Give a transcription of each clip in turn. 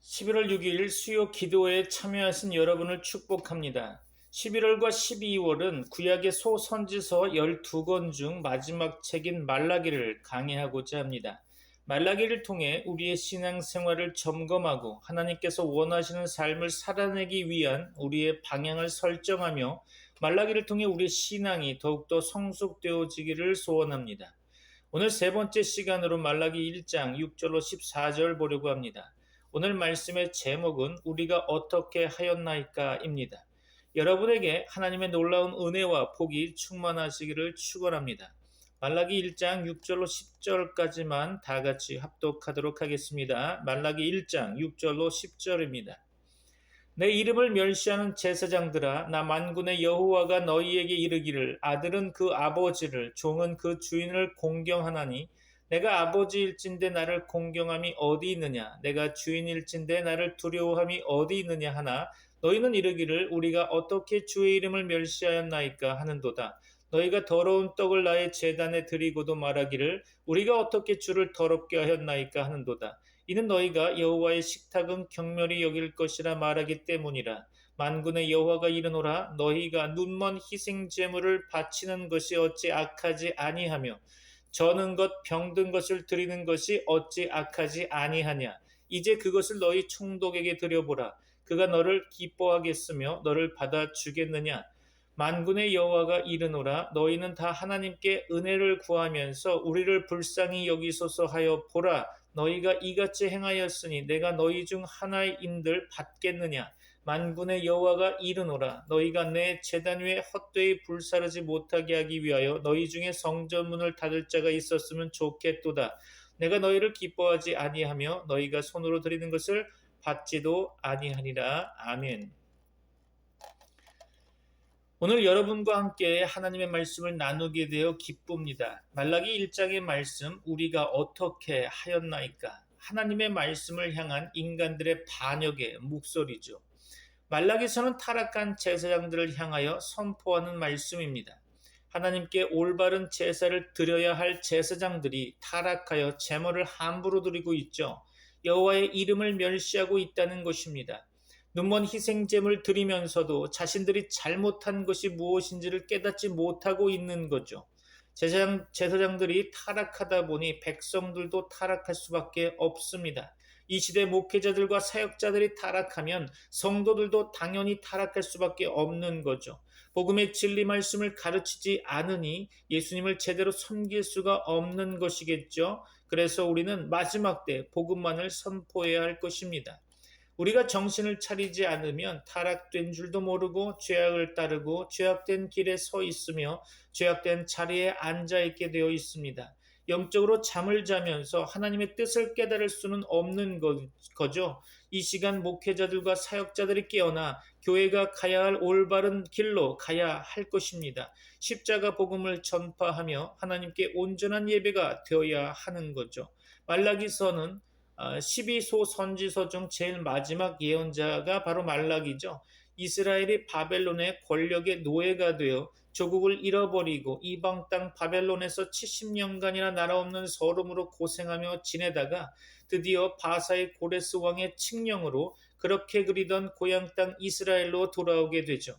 11월 6일 수요 기도회에 참여하신 여러분을 축복합니다. 11월과 12월은 구약의 소선지서 12권 중 마지막 책인 말라기를 강해하고자 합니다. 말라기를 통해 우리의 신앙생활을 점검하고 하나님께서 원하시는 삶을 살아내기 위한 우리의 방향을 설정하며 말라기를 통해 우리의 신앙이 더욱더 성숙되어지기를 소원합니다. 오늘 세 번째 시간으로 말라기 1장 6절로 14절 보려고 합니다. 오늘 말씀의 제목은 우리가 어떻게 하였나이까입니다. 여러분에게 하나님의 놀라운 은혜와 복이 충만하시기를 축원합니다. 말라기 1장 6절로 10절까지만 다 같이 합독하도록 하겠습니다. 말라기 1장 6절로 10절입니다. 내 이름을 멸시하는 제사장들아, 나 만군의 여호와가 너희에게 이르기를 아들은 그 아버지를 종은 그 주인을 공경하나니 내가 아버지일진데 나를 공경함이 어디 있느냐, 내가 주인일진데 나를 두려워함이 어디 있느냐 하나 너희는 이르기를 우리가 어떻게 주의 이름을 멸시하였나이까 하는도다. 너희가 더러운 떡을 나의 제단에 드리고도 말하기를 우리가 어떻게 주를 더럽게 하였나이까 하는도다. 이는 너희가 여호와의 식탁은 경멸히 여길 것이라 말하기 때문이라. 만군의 여호와가 이르노라. 너희가 눈먼 희생 제물을 바치는 것이 어찌 악하지 아니하며 저는 것 병든 것을 드리는 것이 어찌 악하지 아니하냐. 이제 그것을 너희 총독에게 드려보라. 그가 너를 기뻐하겠으며 너를 받아주겠느냐. 만군의 여호와가 이르노라. 너희는 다 하나님께 은혜를 구하면서 우리를 불쌍히 여기소서 하여 보라. 너희가 이같이 행하였으니 내가 너희 중 하나인들 받겠느냐. 만군의 여호와가 이르노라. 너희가 내 제단 위에 헛되이 불사르지 못하게 하기 위하여 너희 중에 성전문을 닫을 자가 있었으면 좋겠도다. 내가 너희를 기뻐하지 아니하며 너희가 손으로 드리는 것을 받지도 아니하니라. 아멘. 오늘 여러분과 함께 하나님의 말씀을 나누게 되어 기쁩니다. 말라기 1장의 말씀, 우리가 어떻게 하였나이까? 하나님의 말씀을 향한 인간들의 반역의 목소리죠. 말라기서는 타락한 제사장들을 향하여 선포하는 말씀입니다. 하나님께 올바른 제사를 드려야 할 제사장들이 타락하여 제물을 함부로 드리고 있죠. 여호와의 이름을 멸시하고 있다는 것입니다. 눈먼 희생제물 드리면서도 자신들이 잘못한 것이 무엇인지를 깨닫지 못하고 있는 거죠. 제사장들이 타락하다 보니 백성들도 타락할 수밖에 없습니다. 이 시대 목회자들과 사역자들이 타락하면 성도들도 당연히 타락할 수밖에 없는 거죠. 복음의 진리 말씀을 가르치지 않으니 예수님을 제대로 섬길 수가 없는 것이겠죠. 그래서 우리는 마지막 때 복음만을 선포해야 할 것입니다. 우리가 정신을 차리지 않으면 타락된 줄도 모르고 죄악을 따르고 죄악된 길에 서 있으며 죄악된 자리에 앉아 있게 되어 있습니다. 영적으로 잠을 자면서 하나님의 뜻을 깨달을 수는 없는 거죠. 이 시간 목회자들과 사역자들이 깨어나 교회가 가야 할 올바른 길로 가야 할 것입니다. 십자가 복음을 전파하며 하나님께 온전한 예배가 되어야 하는 거죠. 말라기서는 12소 선지서 중 제일 마지막 예언자가 바로 말라기죠. 이스라엘이 바벨론의 권력의 노예가 되어 조국을 잃어버리고 이방 땅 바벨론에서 70년간이나 나라 없는 서름으로 고생하며 지내다가 드디어 바사의 고레스 왕의 칙령으로 그렇게 그리던 고향 땅 이스라엘로 돌아오게 되죠.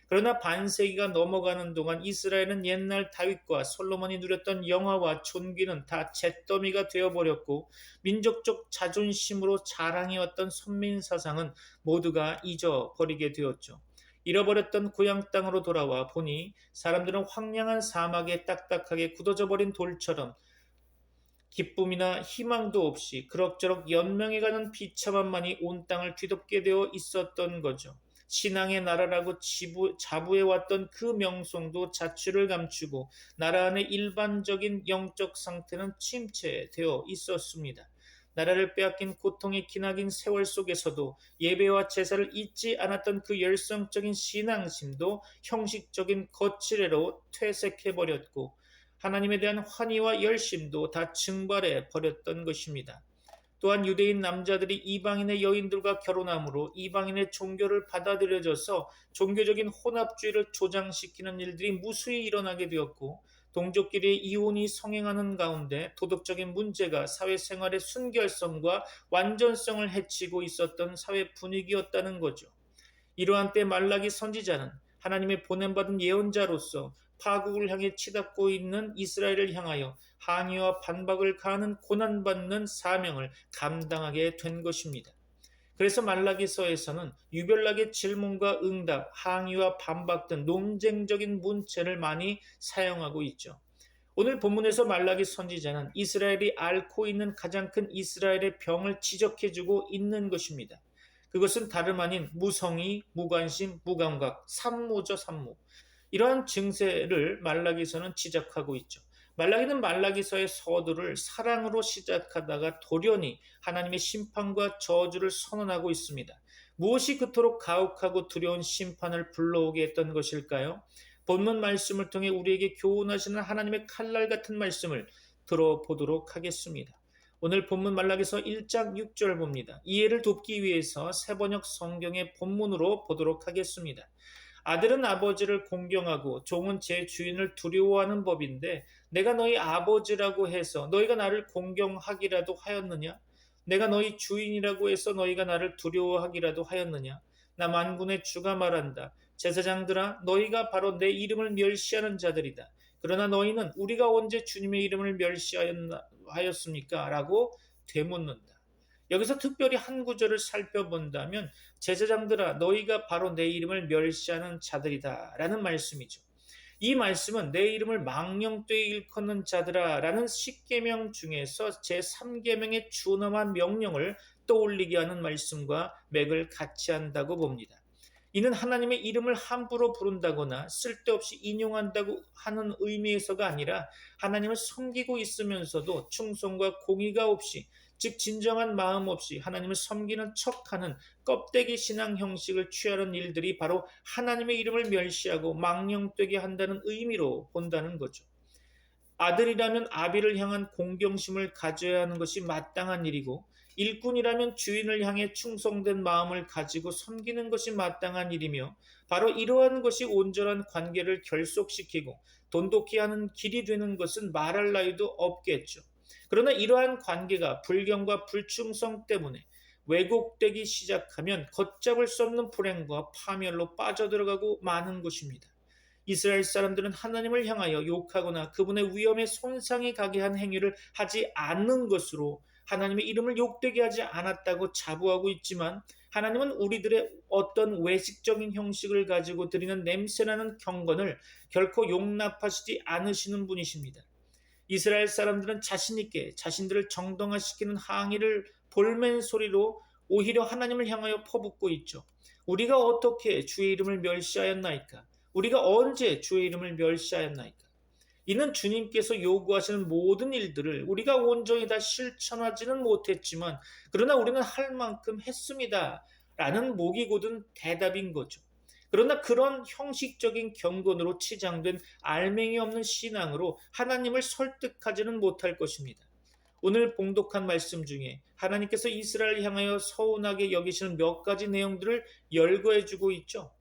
그러나 반세기가 넘어가는 동안 이스라엘은 옛날 다윗과 솔로몬이 누렸던 영화와 존귀는 다 잿더미가 되어버렸고 민족적 자존심으로 자랑해왔던 선민사상은 모두가 잊어버리게 되었죠. 잃어버렸던 고향 땅으로 돌아와 보니 사람들은 황량한 사막에 딱딱하게 굳어져 버린 돌처럼 기쁨이나 희망도 없이 그럭저럭 연명해가는 비참함만이 온 땅을 뒤덮게 되어 있었던 거죠. 신앙의 나라라고 자부해왔던 그 명성도 자취를 감추고 나라 안의 일반적인 영적 상태는 침체되어 있었습니다. 나라를 빼앗긴 고통의 기나긴 세월 속에서도 예배와 제사를 잊지 않았던 그 열성적인 신앙심도 형식적인 거칠애로 퇴색해버렸고 하나님에 대한 환희와 열심도 다 증발해 버렸던 것입니다. 또한 유대인 남자들이 이방인의 여인들과 결혼함으로 이방인의 종교를 받아들여져서 종교적인 혼합주의를 조장시키는 일들이 무수히 일어나게 되었고 동족끼리 이혼이 성행하는 가운데 도덕적인 문제가 사회생활의 순결성과 완전성을 해치고 있었던 사회 분위기였다는 거죠. 이러한 때 말라기 선지자는 하나님의 보냄받은 예언자로서 파국을 향해 치닫고 있는 이스라엘을 향하여 항의와 반박을 가하는 고난받는 사명을 감당하게 된 것입니다. 그래서 말라기서에서는 유별나게 질문과 응답, 항의와 반박 등 논쟁적인 문체를 많이 사용하고 있죠. 오늘 본문에서 말라기 선지자는 이스라엘이 앓고 있는 가장 큰 이스라엘의 병을 지적해주고 있는 것입니다. 그것은 다름 아닌 무성의, 무관심, 무감각, 산무죠, 산무. 이러한 증세를 말라기서는 지적하고 있죠. 말라기는 말라기서의 서두를 사랑으로 시작하다가 돌연히 하나님의 심판과 저주를 선언하고 있습니다. 무엇이 그토록 가혹하고 두려운 심판을 불러오게 했던 것일까요? 본문 말씀을 통해 우리에게 교훈하시는 하나님의 칼날 같은 말씀을 들어보도록 하겠습니다. 오늘 본문 말라기서 1장 6절 봅니다. 이해를 돕기 위해서 새번역 성경의 본문으로 보도록 하겠습니다. 아들은 아버지를 공경하고 종은 제 주인을 두려워하는 법인데 내가 너희 아버지라고 해서 너희가 나를 공경하기라도 하였느냐? 내가 너희 주인이라고 해서 너희가 나를 두려워하기라도 하였느냐? 나 만군의 주가 말한다. 제사장들아, 너희가 바로 내 이름을 멸시하는 자들이다. 그러나 너희는 우리가 언제 주님의 이름을 멸시하였습니까? 라고 되묻는다. 여기서 특별히 한 구절을 살펴본다면 제사장들아 너희가 바로 내 이름을 멸시하는 자들이다 라는 말씀이죠. 이 말씀은 내 이름을 망령되이 일컫는 자들아 라는 10계명 중에서 제3계명의 준엄한 명령을 떠올리게 하는 말씀과 맥을 같이 한다고 봅니다. 이는 하나님의 이름을 함부로 부른다거나 쓸데없이 인용한다고 하는 의미에서가 아니라 하나님을 섬기고 있으면서도 충성과 공의가 없이, 즉 진정한 마음 없이 하나님을 섬기는 척하는 껍데기 신앙 형식을 취하는 일들이 바로 하나님의 이름을 멸시하고 망령되게 한다는 의미로 본다는 거죠. 아들이라면 아비를 향한 공경심을 가져야 하는 것이 마땅한 일이고, 일꾼이라면 주인을 향해 충성된 마음을 가지고 섬기는 것이 마땅한 일이며, 바로 이러한 것이 온전한 관계를 결속시키고 돈독히 하는 길이 되는 것은 말할 나위도 없겠죠. 그러나 이러한 관계가 불경과 불충성 때문에 왜곡되기 시작하면 걷잡을 수 없는 불행과 파멸로 빠져들어가고 마는 것입니다. 이스라엘 사람들은 하나님을 향하여 욕하거나 그분의 위엄에 손상이 가게 한 행위를 하지 않는 것으로 하나님의 이름을 욕되게 하지 않았다고 자부하고 있지만, 하나님은 우리들의 어떤 외식적인 형식을 가지고 드리는 냄새나는 경건을 결코 용납하시지 않으시는 분이십니다. 이스라엘 사람들은 자신 있게 자신들을 정당화시키는 항의를 볼멘 소리로 오히려 하나님을 향하여 퍼붓고 있죠. 우리가 어떻게 주의 이름을 멸시하였나이까? 우리가 언제 주의 이름을 멸시하였나이까? 이는 주님께서 요구하시는 모든 일들을 우리가 온전히 다 실천하지는 못했지만 그러나 우리는 할 만큼 했습니다 라는 목이 곧은 대답인 거죠. 그러나 그런 형식적인 경건으로 치장된 알맹이 없는 신앙으로 하나님을 설득하지는 못할 것입니다. 오늘 봉독한 말씀 중에 하나님께서 이스라엘을 향하여 서운하게 여기시는 몇 가지 내용들을 열거해 주고 있죠.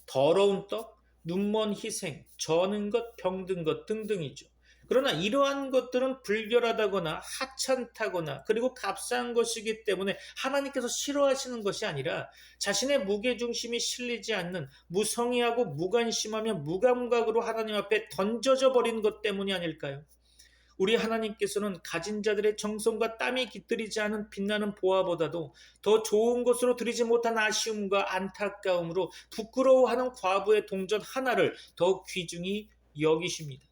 더러운 떡, 눈먼 희생, 저는 것, 병든 것 등등이죠. 그러나 이러한 것들은 불결하다거나 하찮다거나 그리고 값싼 것이기 때문에 하나님께서 싫어하시는 것이 아니라 자신의 무게중심이 실리지 않는 무성의하고 무관심하며 무감각으로 하나님 앞에 던져져 버린 것 때문이 아닐까요? 우리 하나님께서는 가진 자들의 정성과 땀이 깃들이지 않은 빛나는 보화보다도 더 좋은 것으로 드리지 못한 아쉬움과 안타까움으로 부끄러워하는 과부의 동전 하나를 더욱 귀중히 여기십니다.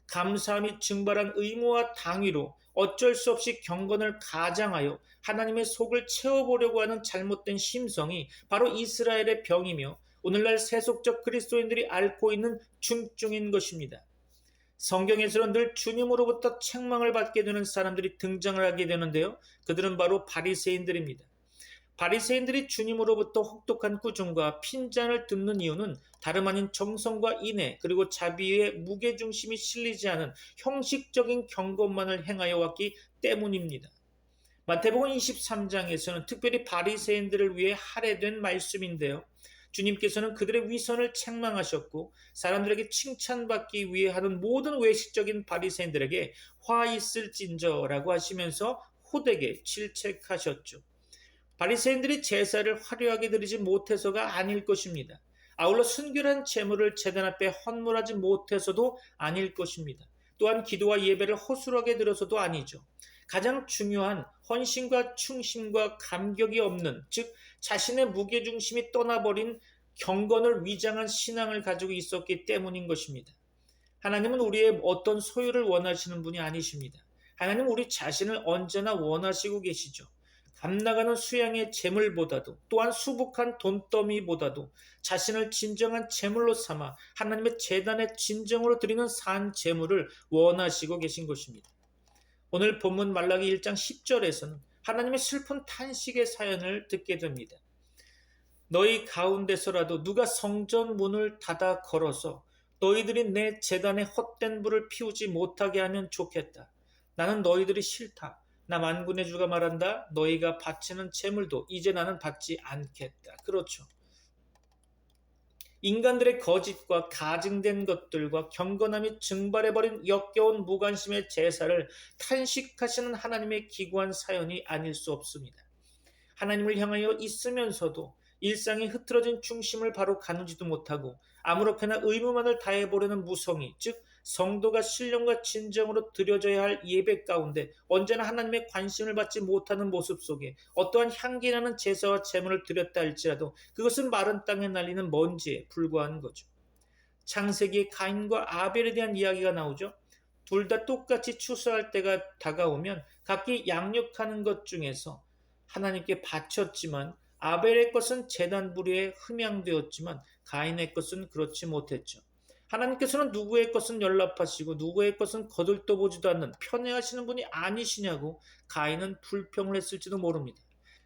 감사함이 증발한 의무와 당위로 어쩔 수 없이 경건을 가장하여 하나님의 속을 채워보려고 하는 잘못된 심성이 바로 이스라엘의 병이며 오늘날 세속적 그리스도인들이 앓고 있는 중증인 것입니다. 성경에서는 늘 주님으로부터 책망을 받게 되는 사람들이 등장을 하게 되는데요. 그들은 바로 바리새인들입니다. 바리새인들이 주님으로부터 혹독한 꾸중과 핀잔을 듣는 이유는 다름 아닌 정성과 인애 그리고 자비의 무게중심이 실리지 않은 형식적인 경건만을 행하여 왔기 때문입니다. 마태복음 23장에서는 특별히 바리새인들을 위해 할애된 말씀인데요. 주님께서는 그들의 위선을 책망하셨고 사람들에게 칭찬받기 위해 하는 모든 외식적인 바리새인들에게 화 있을진저라고 하시면서 호되게 질책하셨죠. 바리새인들이 제사를 화려하게 드리지 못해서가 아닐 것입니다. 아울러 순결한 제물을 제단 앞에 헌물하지 못해서도 아닐 것입니다. 또한 기도와 예배를 허술하게 드려서도 아니죠. 가장 중요한 헌신과 충심과 감격이 없는, 즉 자신의 무게중심이 떠나버린 경건을 위장한 신앙을 가지고 있었기 때문인 것입니다. 하나님은 우리의 어떤 소유를 원하시는 분이 아니십니다. 하나님은 우리 자신을 언제나 원하시고 계시죠. 값나가는 수양의 재물보다도, 또한 수북한 돈더미보다도 자신을 진정한 재물로 삼아 하나님의 제단에 진정으로 드리는 산 재물을 원하시고 계신 것입니다. 오늘 본문 말라기 1장 10절에서는 하나님의 슬픈 탄식의 사연을 듣게 됩니다. 너희 가운데서라도 누가 성전 문을 닫아 걸어서 너희들이 내 제단에 헛된 불을 피우지 못하게 하면 좋겠다. 나는 너희들이 싫다. 나 만군의 주가 말한다. 너희가 바치는 제물도 이제 나는 받지 않겠다. 그렇죠. 인간들의 거짓과 가증된 것들과 경건함이 증발해버린 역겨운 무관심의 제사를 탄식하시는 하나님의 기구한 사연이 아닐 수 없습니다. 하나님을 향하여 있으면서도 일상이 흐트러진 중심을 바로 가누지도 못하고 아무렇게나 의무만을 다해보려는 무성의, 즉 성도가 신령과 진정으로 드려져야 할 예배 가운데 언제나 하나님의 관심을 받지 못하는 모습 속에 어떠한 향기나는 제사와 제물을 드렸다 할지라도 그것은 마른 땅에 날리는 먼지에 불과한 거죠. 창세기에 가인과 아벨에 대한 이야기가 나오죠. 둘 다 똑같이 추수할 때가 다가오면 각기 양육하는 것 중에서 하나님께 바쳤지만 아벨의 것은 제단 부리에 흠양되었지만 가인의 것은 그렇지 못했죠. 하나님께서는 누구의 것은 연락하시고 누구의 것은 거들떠보지도 않는 편애하시는 분이 아니시냐고 가인은 불평을 했을지도 모릅니다.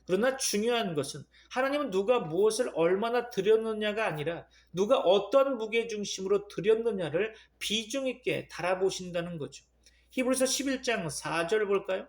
그러나 중요한 것은 하나님은 누가 무엇을 얼마나 드렸느냐가 아니라 누가 어떤 무게중심으로 드렸느냐를 비중 있게 달아보신다는 거죠. 히브리서 11장 4절 볼까요?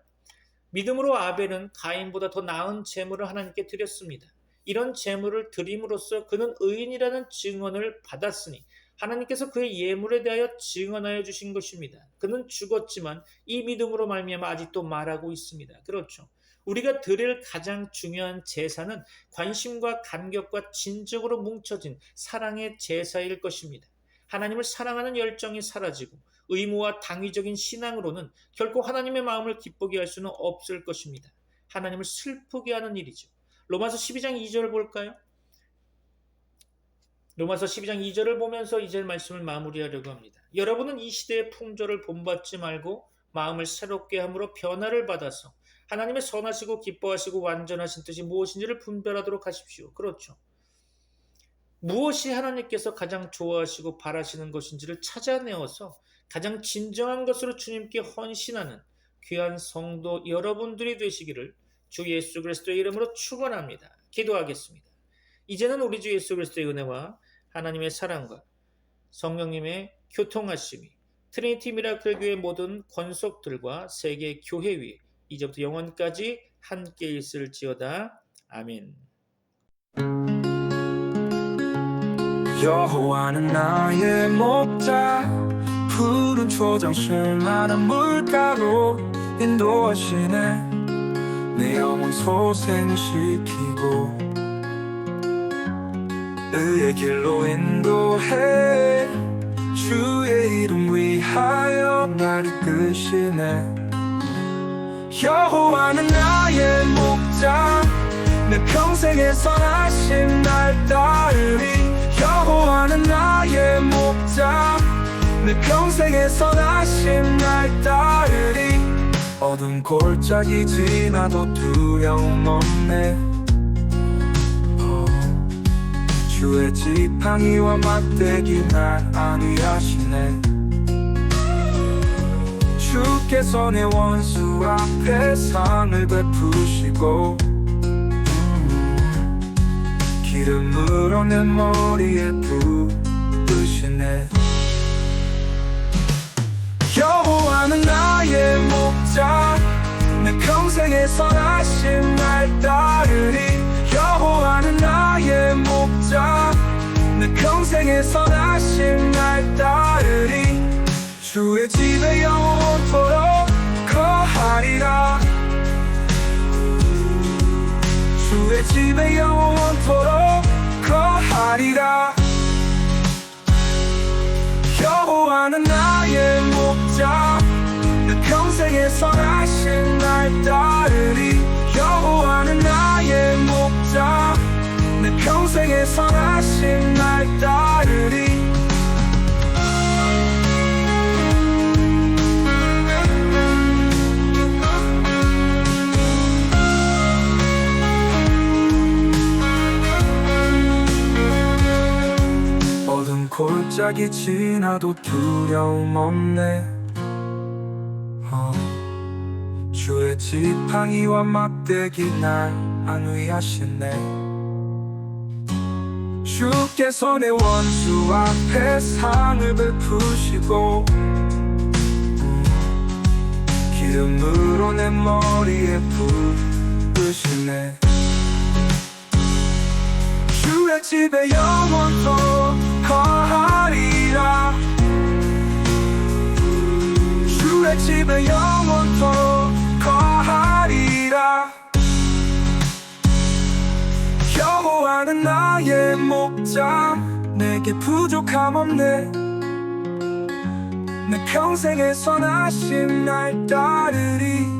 믿음으로 아벨은 가인보다 더 나은 제물을 하나님께 드렸습니다. 이런 제물을 드림으로써 그는 의인이라는 증언을 받았으니 하나님께서 그의 예물에 대하여 증언하여 주신 것입니다. 그는 죽었지만 이 믿음으로 말미암아 아직도 말하고 있습니다. 그렇죠. 우리가 드릴 가장 중요한 제사는 관심과 감격과 진정으로 뭉쳐진 사랑의 제사일 것입니다. 하나님을 사랑하는 열정이 사라지고 의무와 당위적인 신앙으로는 결코 하나님의 마음을 기쁘게 할 수는 없을 것입니다. 하나님을 슬프게 하는 일이죠. 로마서 12장 2절을 볼까요? 로마서 12장 2절을 보면서 이제 말씀을 마무리하려고 합니다. 여러분은 이 시대의 풍조를 본받지 말고 마음을 새롭게 함으로 변화를 받아서 하나님의 선하시고 기뻐하시고 완전하신 뜻이 무엇인지를 분별하도록 하십시오. 그렇죠. 무엇이 하나님께서 가장 좋아하시고 바라시는 것인지를 찾아내어서 가장 진정한 것으로 주님께 헌신하는 귀한 성도 여러분들이 되시기를 주 예수 그리스도의 이름으로 축원합니다. 기도하겠습니다. 이제는 우리 주 예수 그리스도의 은혜와 하나님의 사랑과 성령님의 교통하심이 트리니티 미라클 교회 모든 권속들과 세계 교회 위에 이제부터 영원까지 함께 있을지어다. 아멘. 여호와는 나의 목자 푸른 초장실 많은 물가로 인도하시네 내 영혼 소생시키고 의의 길로 인도해 주의 이름 위하여 날 이끄시네 여호와는 나의 목자 내 평생에 선하심 날 따르리 여호와는 나의 목자 내 평생에 선하심 날 따르리 어두운 골짜기 지나도 두려움 없네 주의 지팡이와 막대기 날 안위하시네 주께서 내 원수 앞에 상을 베푸시고 기름으로 내 머리에 부으시네 여호와는 나의 목자 내 평생에 선하심 날 따르리 여호와는 나의 목자 평생에 선하신 날 따르리 주의 집에 영원토록 거하리라 주의 집에 영원토록 거하리라 여호와는 나의 목자 내 평생에 선하신 날 따르리 여호와는 나의 목자 내 평생에 선하신 날 따르리 어둠 골짜기 지나도 두려움 없네 주의 지팡이와 막대기 날 안위하시네 주께서 내 원수 앞에 상을 베푸시고 기름으로 내 머리에 부으시네 주의 집에 영원토록 거하리라 주의 집에 영원토록 거하리라 여호와는 나의 목자 내게 부족함 없네 내 평생에 선하신 날 따르리